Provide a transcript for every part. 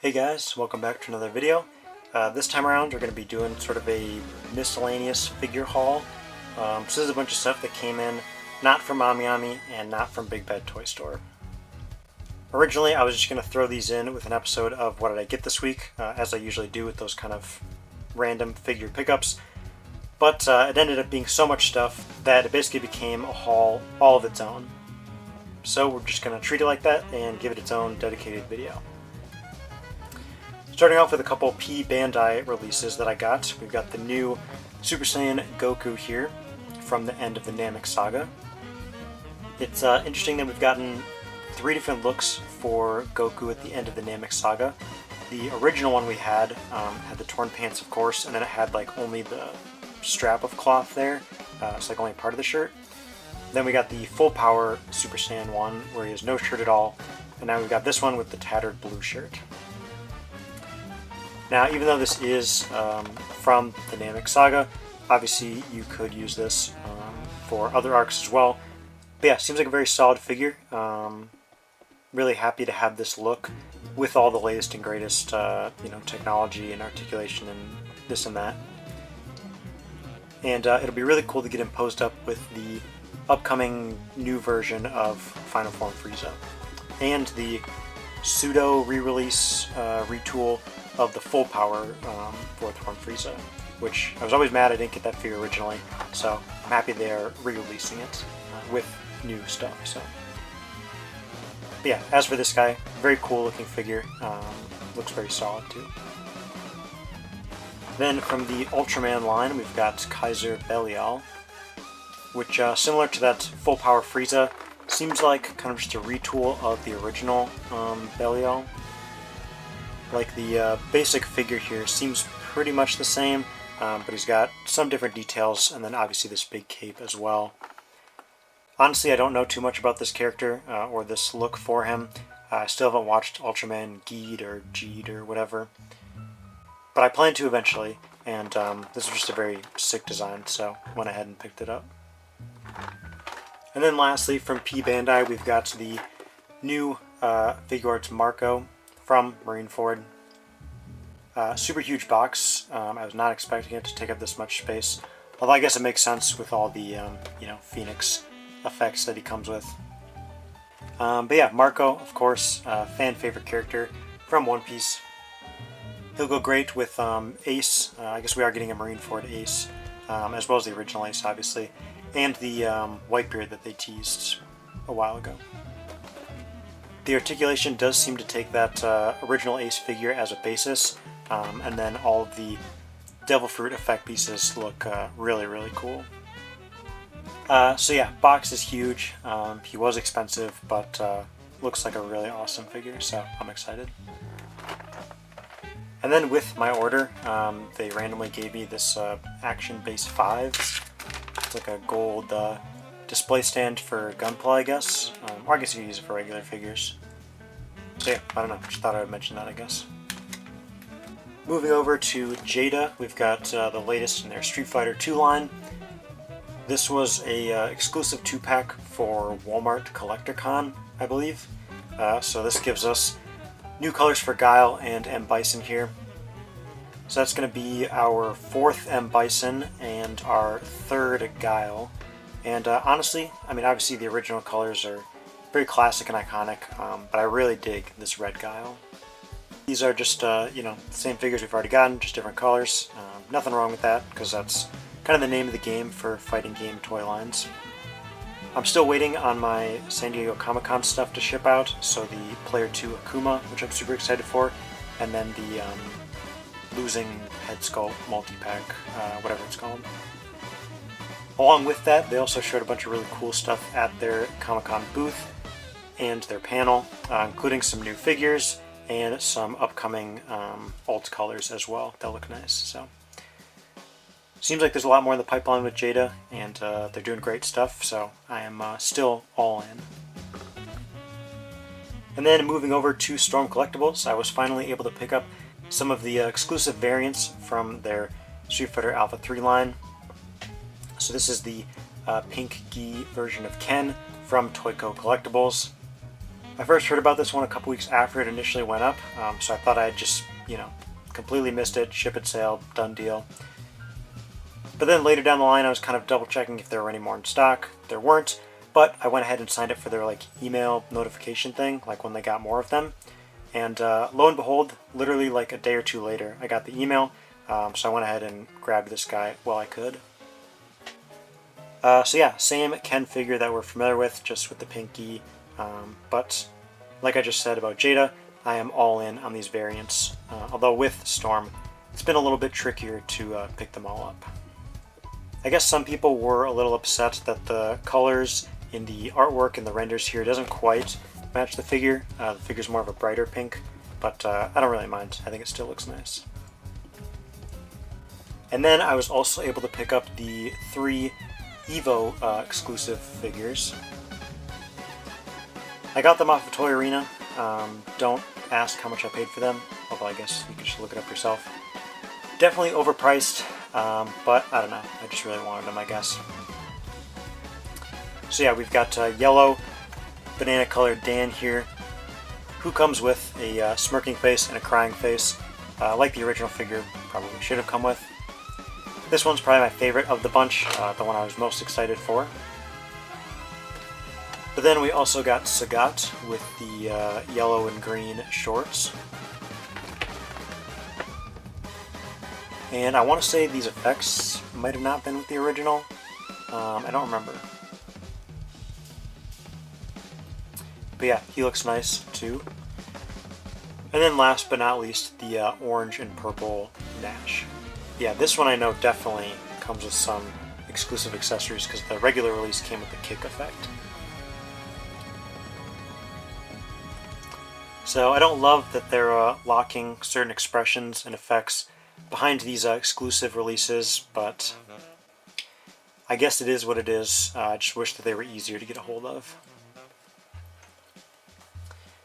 Hey guys, welcome back to another video. This time around we're going to be doing sort of a miscellaneous figure haul. So this is a bunch of stuff that came in not from Ami and not from Big Bad Toy Store. Originally I was just going to throw these in with an episode of What Did I Get This Week, as I usually do with those kind of random figure pickups. But it ended up being so much stuff that it basically became a haul all of its own. So we're just going to treat it like that and give it its own dedicated video. Starting off with a couple P Bandai releases that I got. We've got the new Super Saiyan Goku here from the end of the Namek saga. It's interesting that we've gotten 3 different looks for Goku at the end of the Namek saga. The original one we had had the torn pants, of course, and then it had like only the strap of cloth there. It's like only part of the shirt. Then we got the full power Super Saiyan one where he has no shirt at all. And now we've got this one with the tattered blue shirt. Now, even though this is from the Namek saga, obviously you could use this for other arcs as well. But yeah, seems like a very solid figure. Really happy to have this look with all the latest and greatest technology and articulation and this and that. And it'll be really cool to get him posed up with the upcoming new version of Final Form Frieza. And the pseudo re-release retool of the full power Fourth Form Frieza, which I was always mad I didn't get that figure originally, so I'm happy they're re-releasing it with new stuff. So, but yeah, as for this guy, very cool looking figure, looks very solid too. Then from the Ultraman line, we've got Kaiser Belial, which similar to that full power Frieza, seems like kind of just a retool of the original Belial. Like the basic figure here seems pretty much the same, but he's got some different details, and then obviously this big cape as well. Honestly, I don't know too much about this character or this look for him. I still haven't watched Ultraman Geed or Geed or whatever, but I plan to eventually, and this is just a very sick design, so I went ahead and picked it up. And then lastly, from P Bandai, we've got the new Figuarts Marco from Marineford. Super huge box. I was not expecting it to take up this much space, although I guess it makes sense with all the Phoenix effects that he comes with. But yeah, Marco, of course, fan favorite character from One Piece. He'll go great with Ace. I guess we are getting a Marineford Ace, as well as the original Ace, obviously, and the Whitebeard that they teased a while ago. The articulation does seem to take that original Ace figure as a basis, and then all of the Devil Fruit effect pieces look really, really cool. So yeah, box is huge. He was expensive, but looks like a really awesome figure, so I'm excited. And then with my order, they randomly gave me this Action Base 5. It's like a gold display stand for Gunpla, I guess. Or I guess you could use it for regular figures. So yeah, I don't know, just thought I would mention that, I guess. Moving over to Jada, we've got the latest in their Street Fighter 2 line. This was a exclusive 2-pack for Walmart CollectorCon, I believe. So this gives us new colors for Guile and M. Bison here. So that's going to be our 4th M. Bison and our 3rd Guile. And honestly, I mean, obviously the original colors are very classic and iconic, but I really dig this red Guile. These are just, the same figures we've already gotten, just different colors. Nothing wrong with that, because that's kind of the name of the game for fighting game toy lines. I'm still waiting on my San Diego Comic-Con stuff to ship out, so the Player 2 Akuma, which I'm super excited for, and then the Losing Head Sculpt multi-pack, whatever it's called. Along with that, they also showed a bunch of really cool stuff at their Comic-Con booth and their panel, including some new figures and some upcoming alt colors as well that look nice. So, seems like there's a lot more in the pipeline with Jada, and they're doing great stuff, so I am still all in. And then moving over to Storm Collectibles, I was finally able to pick up some of the exclusive variants from their Street Fighter Alpha 3 line. So this is the pink gi version of Ken from Toyco Collectibles. I first heard about this one a couple weeks after it initially went up, so I thought I had just, completely missed it, ship it, sale, done deal. But then later down the line, I was kind of double checking if there were any more in stock. There weren't, but I went ahead and signed up for their email notification thing, when they got more of them. And lo and behold, literally a day or two later, I got the email, so I went ahead and grabbed this guy while I could. So yeah, same Ken figure that we're familiar with, just with the pinky, but like I just said about Jada, I am all in on these variants, although with Storm, it's been a little bit trickier to pick them all up. I guess some people were a little upset that the colors in the artwork and the renders here doesn't quite match the figure. The figure's more of a brighter pink, but I don't really mind. I think it still looks nice. And then I was also able to pick up the 3 Evo exclusive figures. I got them off of Toy Arena. Don't ask how much I paid for them, although I guess you can just look it up yourself. Definitely overpriced, but I don't know. I just really wanted them, I guess. So yeah, we've got yellow, banana colored Dan here, who comes with a smirking face and a crying face, like the original figure probably should have come with. This one's probably my favorite of the bunch, the one I was most excited for. But then we also got Sagat with the yellow and green shorts. And I want to say these effects might have not been with the original. I don't remember. But yeah, he looks nice too. And then last but not least, the orange and purple Nash. Yeah, this one I know definitely comes with some exclusive accessories because the regular release came with the kick effect. So I don't love that they're locking certain expressions and effects behind these exclusive releases, but I guess it is what it is. I just wish that they were easier to get a hold of.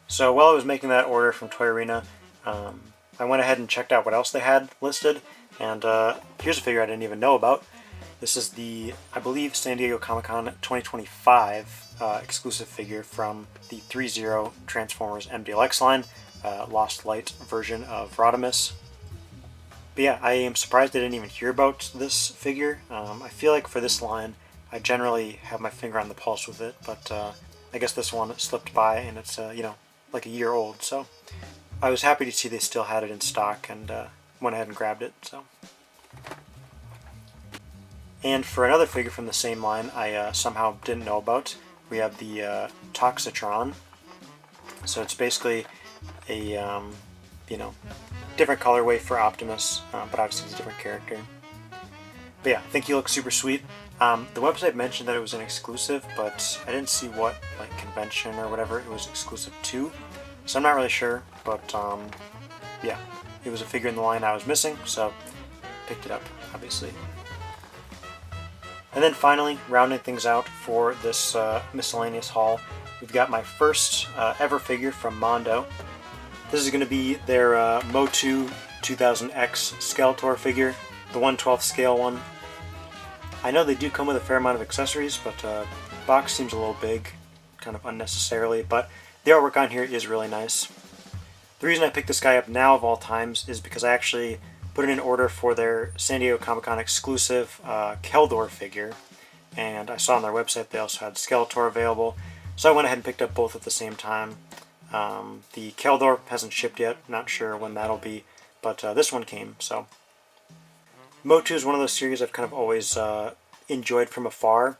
So while I was making that order from Toy Arena, I went ahead and checked out what else they had listed, and here's a figure I didn't even know about. This is the, I believe, San Diego Comic-Con 2025 exclusive figure from the 3-0 Transformers MDLX line, Lost Light version of Rodimus. But yeah, I am surprised I didn't even hear about this figure. I feel like for this line, I generally have my finger on the pulse with it, but I guess this one slipped by, and it's like a year old, so I was happy to see they still had it in stock and went ahead and grabbed it. So, and for another figure from the same line I somehow didn't know about, we have the Toxitron. So it's basically a different colorway for Optimus, but obviously it's a different character. But yeah, I think he looks super sweet. The website mentioned that it was an exclusive, but I didn't see what convention or whatever it was exclusive to, so I'm not really sure. But yeah, it was a figure in the line I was missing, so picked it up, obviously. And then finally, rounding things out for this miscellaneous haul, we've got my first ever figure from Mondo. This is going to be their Motu 2000X Skeletor figure, the 1/12 scale one. I know they do come with a fair amount of accessories, but box seems a little big, kind of unnecessarily, but the artwork on here is really nice. The reason I picked this guy up now of all times is because I actually put in an order for their San Diego Comic-Con exclusive Keldor figure, and I saw on their website they also had Skeletor available, so I went ahead and picked up both at the same time. The Keldor hasn't shipped yet, not sure when that'll be, but this one came, so. Motu is one of those series I've kind of always enjoyed from afar.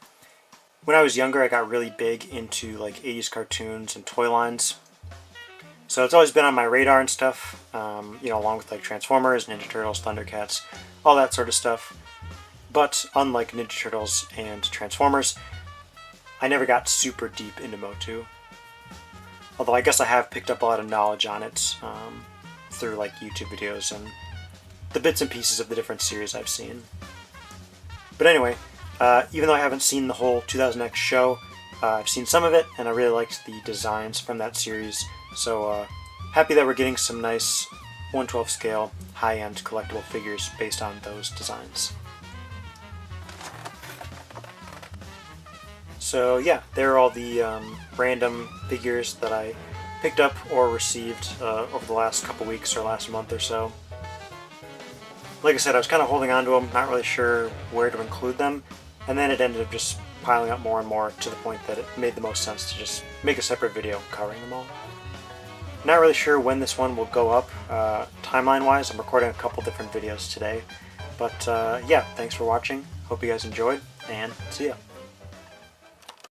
When I was younger, I got really big into 80s cartoons and toy lines. So it's always been on my radar and stuff, along with Transformers, Ninja Turtles, Thundercats, all that sort of stuff. But unlike Ninja Turtles and Transformers, I never got super deep into Motu. Although I guess I have picked up a lot of knowledge on it through YouTube videos and the bits and pieces of the different series I've seen. But anyway, even though I haven't seen the whole 2000X show, I've seen some of it, and I really liked the designs from that series. So happy that we're getting some nice 1/12 scale, high-end collectible figures based on those designs. So yeah, there are all the random figures that I picked up or received over the last couple weeks or last month or so. Like I said, I was kind of holding on to them, not really sure where to include them, and then it ended up just piling up more and more to the point that it made the most sense to just make a separate video covering them all. Not really sure when this one will go up timeline-wise. I'm recording a couple different videos today. But yeah, thanks for watching. Hope you guys enjoyed, and see ya.